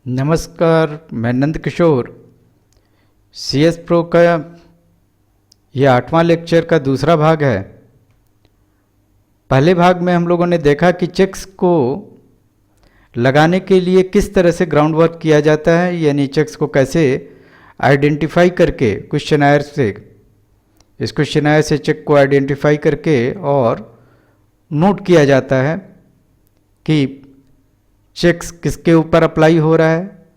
नमस्कार, मैं Nand Kishore. CS pro का यह 8वां लेक्चर का दूसरा भाग है। पहले भाग में हम लोगों ने देखा कि चेक्स को लगाने के लिए किस तरह से ग्राउंड वर्क किया जाता है, यानी चेक्स को कैसे आइडेंटिफाई करके क्वेश्चनायर से, इस क्वेश्चनायर से चेक को आइडेंटिफाई करके और नोट किया जाता है कि चेक्स किसके ऊपर अप्लाई हो रहा है,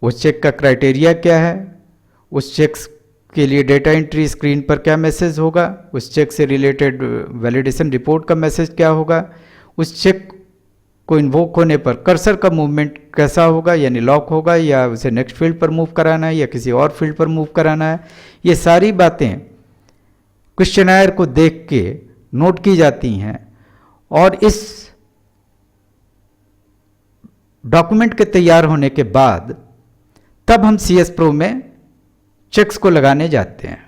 उस चेक का क्राइटेरिया क्या है, उस चेक्स के लिए डेटा एंट्री स्क्रीन पर क्या मैसेज होगा, उस चेक से रिलेटेड वैलिडेशन रिपोर्ट का मैसेज क्या होगा, उस चेक को इन्वोक होने पर कर्सर का मूवमेंट कैसा होगा, यानी लॉक होगा या उसे नेक्स्ट फील्ड पर मूव कराना है या किसी और फील्ड पर मूव कराना है। ये सारी बातें क्वेश्चनायर को देख के नोट की जाती हैं और इस डॉक्यूमेंट के तैयार होने के बाद तब हम CS प्रो में चेक्स को लगाने जाते हैं।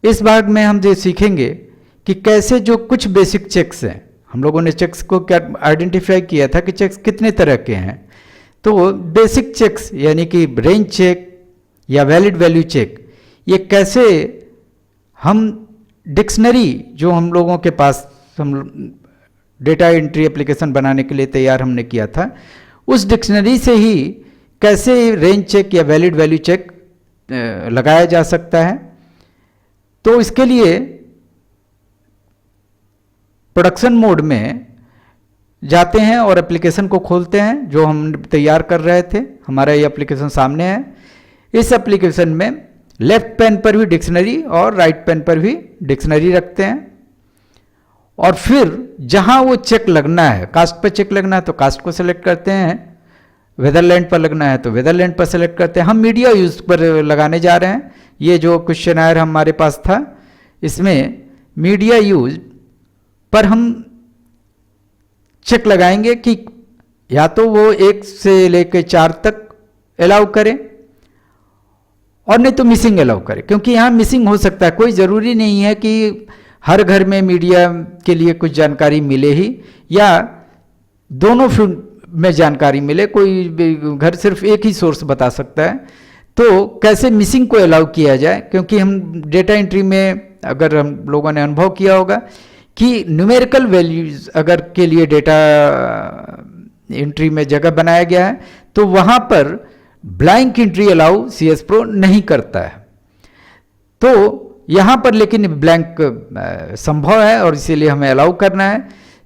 इस भाग में हम ये सीखेंगे कि कैसे जो कुछ बेसिक चेक्स हैं, हम लोगों ने चेक्स को क्या आइडेंटिफाई किया था कि चेक्स कितने तरह के हैं। तो बेसिक चेक्स यानी कि रेंज चेक या वैलिड वैल्यू चेक, ये कैसे हम डिक्शनरी जो हम लोगों के पास हम डेटा एंट्री एप्लीकेशन बनाने के लिए तैयार हमने किया था, उस डिक्शनरी से ही कैसे रेंज चेक या वैलिड वैल्यू चेक लगाया जा सकता है। तो इसके लिए प्रोडक्शन मोड में जाते हैं और एप्लीकेशन को खोलते हैं जो हम तैयार कर रहे थे। हमारा ये एप्लीकेशन सामने है। इस एप्लीकेशन में लेफ्ट पैन पर भी डिक्शनरी और राइट पैन पर भी डिक्शनरी रखते हैं और फिर जहां वो चेक लगना है, कास्ट पर चेक लगना है तो कास्ट को सेलेक्ट करते हैं, वेदरलैंड पर लगना है तो वेदरलैंड पर सेलेक्ट करते हैं। हम मीडिया यूज पर लगाने जा रहे हैं। ये जो क्वेश्चनायर हमारे पास था, इसमें मीडिया यूज पर हम चेक लगाएंगे कि या तो वो 1 से लेकर 4 तक अलाउ करें और नहीं तो मिसिंग अलाउ करें, क्योंकि यहाँ मिसिंग हो सकता है। कोई ज़रूरी नहीं है कि हर घर में मीडिया के लिए कुछ जानकारी मिले ही या दोनों फील्ड में जानकारी मिले। कोई घर सिर्फ एक ही सोर्स बता सकता है। तो कैसे मिसिंग को अलाउ किया जाए, क्योंकि हम डेटा एंट्री में अगर हम लोगों ने अनुभव किया होगा कि न्यूमेरिकल वैल्यूज अगर के लिए डेटा एंट्री में जगह बनाया गया है तो वहाँ पर blank entry allow CS pro नहीं करता है। तो यहाँ पर लेकिन ब्लैंक संभव है और इसीलिए हमें अलाउ करना है।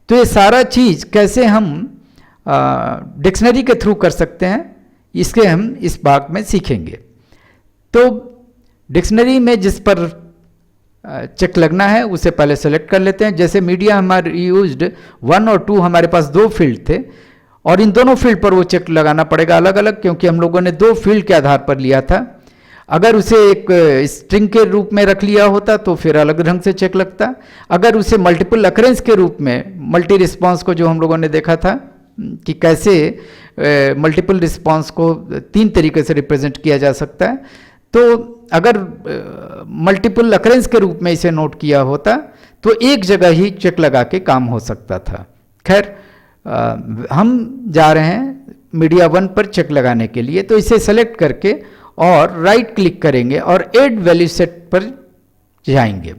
तो ये सारा चीज़ कैसे हम डिक्शनरी के थ्रू कर सकते हैं, इसके हम इस भाग में सीखेंगे। तो डिक्शनरी में जिस पर चेक लगना है उसे पहले सेलेक्ट कर लेते हैं। जैसे मीडिया हमारे यूज्ड 1 और 2, हमारे पास 2 फील्ड थे और इन दोनों फील्ड पर वो चेक लगाना पड़ेगा अलग अलग, क्योंकि हम लोगों ने 2 फील्ड के आधार पर लिया था। अगर उसे एक स्ट्रिंग के रूप में रख लिया होता तो फिर अलग ढंग से चेक लगता। अगर उसे मल्टीपल अकरेंस के रूप में, मल्टी रिस्पॉन्स को जो हम लोगों ने देखा था कि कैसे मल्टीपल रिस्पॉन्स को 3 तरीके से रिप्रेजेंट किया जा सकता है, तो अगर मल्टीपल अकरेंस के रूप में इसे नोट किया होता तो एक जगह ही चेक लगा के काम हो सकता था। खैर, हम जा रहे हैं मीडिया 1 पर चेक लगाने के लिए। तो इसे सेलेक्ट करके और राइट क्लिक करेंगे और ऐड वैल्यू सेट पर जाएंगे।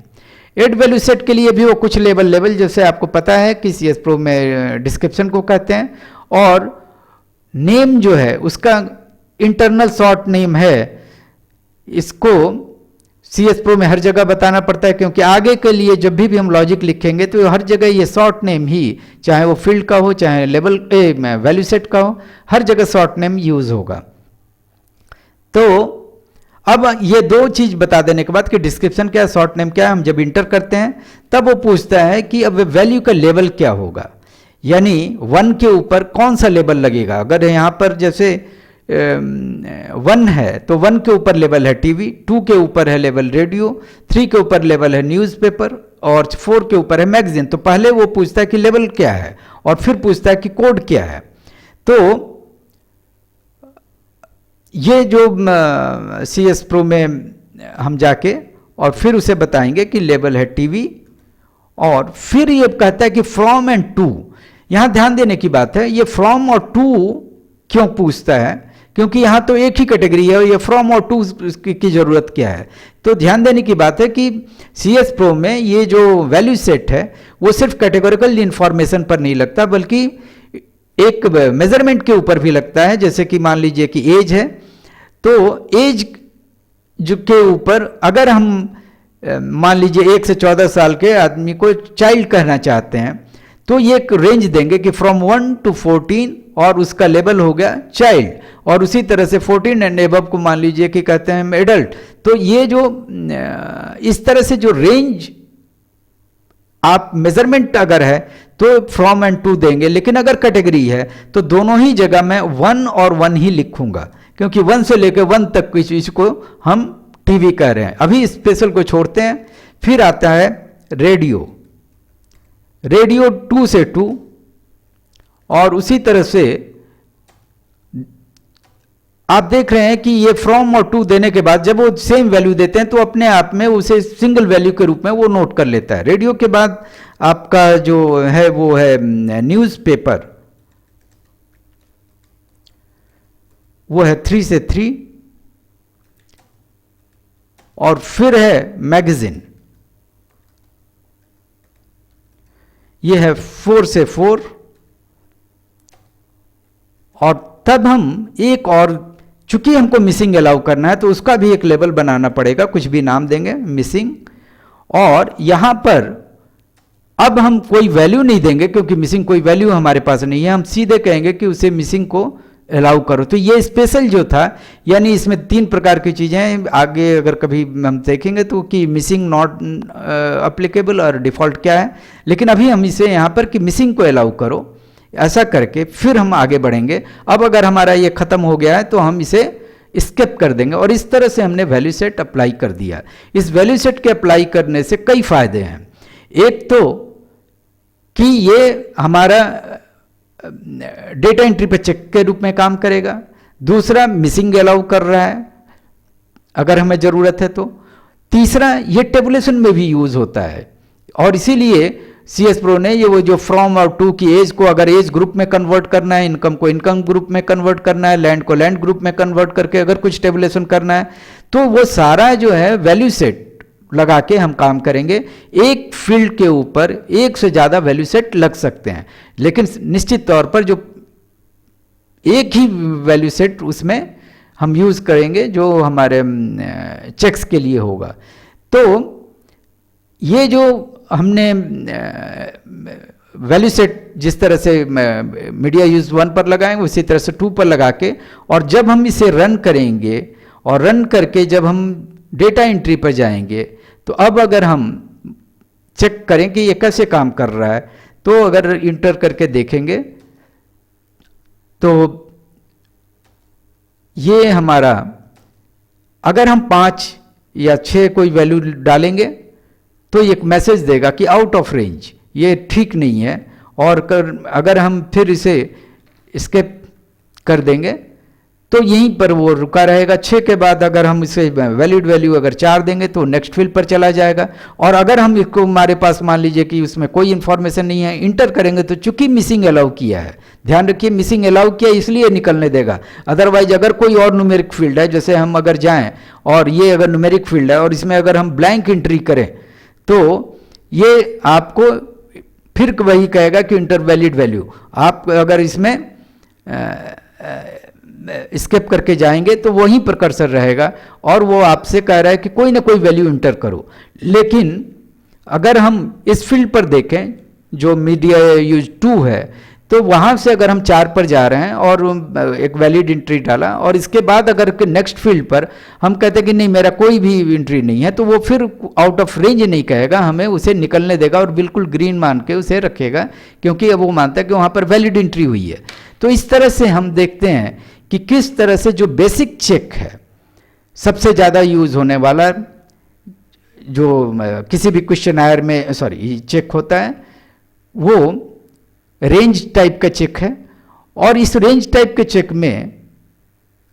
ऐड वैल्यू सेट के लिए भी वो कुछ लेबल जैसे आपको पता है कि CS प्रो में डिस्क्रिप्शन को कहते हैं, और नेम जो है उसका इंटरनल शॉर्ट नेम है। इसको CS प्रो में हर जगह बताना पड़ता है, क्योंकि आगे के लिए जब भी हम लॉजिक लिखेंगे तो हर जगह ये शॉर्ट नेम ही, चाहे वो फील्ड का हो चाहे लेवल वैल्यू सेट का हो, हर जगह शॉर्ट नेम यूज होगा। तो अब ये 2 चीज बता देने के बाद कि डिस्क्रिप्शन क्या है, शॉर्ट नेम क्या है, हम जब इंटर करते हैं तब वो पूछता है कि अब वैल्यू का लेवल क्या होगा, यानी 1 के ऊपर कौन सा लेवल लगेगा। अगर यहाँ पर जैसे 1 है तो 1 के ऊपर लेवल है टीवी, 2 के ऊपर है लेवल रेडियो, 3 के ऊपर लेवल है न्यूज़पेपर और 4 के ऊपर है मैगजीन। तो पहले वो पूछता है कि लेवल क्या है और फिर पूछता है कि कोड क्या है। तो ये जो CS प्रो में हम जाके और फिर उसे बताएंगे कि लेवल है टीवी, और फिर ये कहता है कि फ्रॉम एंड टू, यहां ध्यान देने की बात है, ये फ्रॉम और टू क्यों पूछता है, क्योंकि यहां तो एक ही कैटेगरी है और ये फ्रॉम और टू की जरूरत क्या है। तो ध्यान देने की बात है कि CS Pro में ये जो वैल्यू सेट है वो सिर्फ कैटेगोरिकल इंफॉर्मेशन पर नहीं लगता, बल्कि एक मेजरमेंट के ऊपर भी लगता है। जैसे कि मान लीजिए कि एज है, तो एज जो के ऊपर अगर हम मान लीजिए 1 से 14 साल के आदमी को चाइल्ड कहना चाहते हैं, तो ये एक रेंज देंगे कि फ्रॉम 1 to 14 और उसका लेवल हो गया चाइल्ड, और उसी तरह से 14 एंड एबव को मान लीजिए कि कहते हैं एडल्ट। तो ये जो इस तरह से जो रेंज आप मेजरमेंट अगर है तो फ्रॉम एंड टू देंगे, लेकिन अगर कैटेगरी है तो दोनों ही जगह मैं 1 और 1 ही लिखूंगा, क्योंकि 1 से लेकर 1 तक इसको हम टीवी कह रहे हैं। अभी स्पेशल को छोड़ते हैं, फिर आता है रेडियो, रेडियो 2 से 2, और उसी तरह से आप देख रहे हैं कि ये फ्रॉम और टू देने के बाद जब वो सेम वैल्यू देते हैं तो अपने आप में उसे सिंगल वैल्यू के रूप में वो नोट कर लेता है। रेडियो के बाद आपका जो है वो है न्यूज़पेपर, वो है 3 से 3, और फिर है मैगजीन, ये है 4 से 4, और तब हम एक और, चूंकि हमको मिसिंग अलाउ करना है तो उसका भी एक लेवल बनाना पड़ेगा, कुछ भी नाम देंगे मिसिंग, और यहां पर अब हम कोई वैल्यू नहीं देंगे क्योंकि मिसिंग कोई वैल्यू हमारे पास नहीं है, हम सीधे कहेंगे कि उसे मिसिंग को अलाउ करो। तो ये स्पेशल जो था, यानी इसमें 3 प्रकार की चीजें हैं, आगे अगर कभी हम देखेंगे तो कि मिसिंग नॉट अप्लीकेबल और डिफॉल्ट क्या है, लेकिन अभी हम इसे यहां पर कि मिसिंग को अलाउ करो, ऐसा करके फिर हम आगे बढ़ेंगे। अब अगर हमारा ये खत्म हो गया है तो हम इसे स्किप कर देंगे, और इस तरह से हमने वैल्यू सेट अप्लाई कर दिया। इस वैल्यू सेट के अप्लाई करने से कई फायदे हैं। एक तो कि ये हमारा डेटा एंट्री पे चेक के रूप में काम करेगा, दूसरा मिसिंग अलाउ कर रहा है अगर हमें जरूरत है तो, तीसरा ये टेबुलेशन में भी यूज होता है, और इसीलिए CS Pro ने ये वो जो फ्रॉम और टू की एज को अगर एज ग्रुप में कन्वर्ट करना है, इनकम को इनकम ग्रुप में कन्वर्ट करना है, लैंड को लैंड ग्रुप में कन्वर्ट करके अगर कुछ टेबुलेशन करना है, तो वो सारा जो है वैल्यू सेट लगा के हम काम करेंगे। एक फील्ड के ऊपर एक से ज्यादा वैल्यू सेट लग सकते हैं, लेकिन निश्चित तौर पर जो एक ही वैल्यू सेट उसमें हम यूज करेंगे जो हमारे चेक्स के लिए होगा। तो ये जो हमने वैल्यू सेट जिस तरह से मीडिया यूज 1 पर लगाएंगे उसी तरह से 2 पर लगा के, और जब हम इसे रन करेंगे और रन करके जब हम डेटा एंट्री पर जाएंगे, तो अब अगर हम चेक करें कि ये कैसे काम कर रहा है, तो अगर इंटर करके देखेंगे तो ये हमारा, अगर हम 5 या 6 कोई वैल्यू डालेंगे तो एक मैसेज देगा कि आउट ऑफ रेंज, ये ठीक नहीं है, और अगर हम फिर इसे स्किप कर देंगे तो यहीं पर वो रुका रहेगा। 6 के बाद अगर हम इसे वैलिड वैल्यू अगर 4 देंगे तो नेक्स्ट फील्ड पर चला जाएगा, और अगर हम इसको हमारे पास मान लीजिए कि उसमें कोई इंफॉर्मेशन नहीं है, इंटर करेंगे तो चूंकि मिसिंग अलाउ किया है, ध्यान रखिए मिसिंग अलाउ किया इसलिए निकलने देगा, अदरवाइज अगर कोई और न्यूमेरिक फील्ड है, जैसे हम अगर जाएं और ये अगर न्यूमेरिक फील्ड है और इसमें अगर हम ब्लैंक एंट्री करें तो ये आपको फिर वही कहेगा कि इंटर वैलिड वैल्यू। आप अगर इसमें स्किप करके जाएंगे तो वहीं पर कर्सर रहेगा और वो आपसे कह रहा है कि कोई ना कोई वैल्यू इंटर करो। लेकिन अगर हम इस फील्ड पर देखें जो मीडिया यूज 2 है, तो वहाँ से अगर हम 4 पर जा रहे हैं और एक वैलिड एंट्री डाला और इसके बाद अगर नेक्स्ट फील्ड पर हम कहते हैं कि नहीं मेरा कोई भी एंट्री नहीं है, तो वो फिर आउट ऑफ रेंज नहीं कहेगा, हमें उसे निकलने देगा और बिल्कुल ग्रीन मान के उसे रखेगा, क्योंकि अब वो मानता है कि वहाँ पर वैलिड एंट्री हुई है। तो इस तरह से हम देखते हैं कि किस तरह से जो बेसिक चेक है, सबसे ज़्यादा यूज होने वाला जो किसी भी क्वेश्चनायर में चेक होता है, वो रेंज टाइप का चेक है। और इस रेंज टाइप के चेक में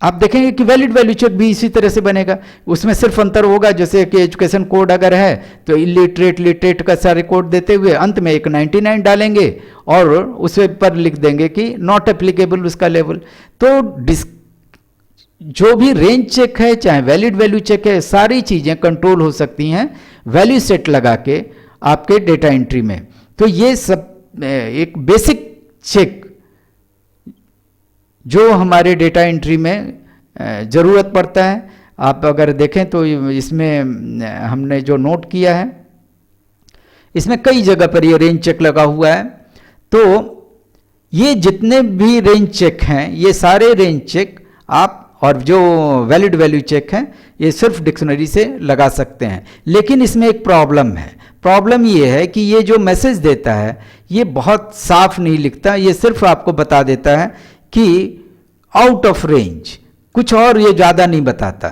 आप देखेंगे कि वैलिड वैल्यू चेक भी इसी तरह से बनेगा। उसमें सिर्फ अंतर होगा, जैसे कि एजुकेशन कोड अगर है तो इलिटरेट लिटरेट का सारे कोड देते हुए अंत में एक 99 डालेंगे और उस पर लिख देंगे कि नॉट एप्लीकेबल उसका लेवल। तो जो भी रेंज चेक है चाहे वैलिड वैल्यू चेक है, सारी चीज़ें कंट्रोल हो सकती हैं वैल्यू सेट लगा के आपके डेटा एंट्री में। तो ये सब एक बेसिक चेक जो हमारे डेटा एंट्री में ज़रूरत पड़ता है। आप अगर देखें तो इसमें हमने जो नोट किया है, इसमें कई जगह पर ये रेंज चेक लगा हुआ है। तो ये जितने भी रेंज चेक हैं, ये सारे रेंज चेक आप और जो वैलिड वैल्यू चेक हैं ये सिर्फ डिक्शनरी से लगा सकते हैं। लेकिन इसमें एक प्रॉब्लम है। प्रॉब्लम ये है कि ये जो मैसेज देता है ये बहुत साफ नहीं लिखता, ये सिर्फ आपको बता देता है कि आउट ऑफ रेंज, कुछ और ये ज़्यादा नहीं बताता।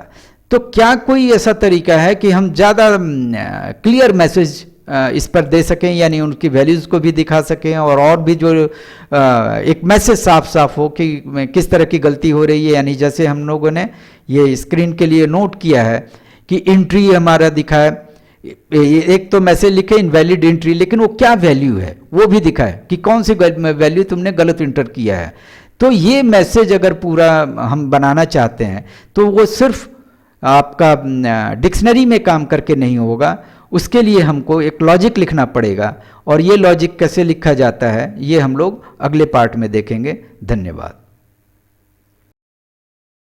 तो क्या कोई ऐसा तरीका है कि हम ज़्यादा क्लियर मैसेज इस पर दे सकें, यानी उनकी वैल्यूज़ को भी दिखा सकें और भी जो एक मैसेज साफ साफ हो कि किस तरह की गलती हो रही है। यानी जैसे हम लोगों ने ये स्क्रीन के लिए नोट किया है कि एंट्री हमारा दिखा है, एक तो मैसेज लिखे इनवैलिड एंट्री, लेकिन वो क्या वैल्यू है वो भी दिखाए कि कौन सी वैल्यू तुमने गलत इंटर किया है। तो ये मैसेज अगर पूरा हम बनाना चाहते हैं तो वो सिर्फ आपका डिक्शनरी में काम करके नहीं होगा, उसके लिए हमको एक लॉजिक लिखना पड़ेगा। और ये लॉजिक कैसे लिखा जाता है ये हम लोग अगले पार्ट में देखेंगे। धन्यवाद।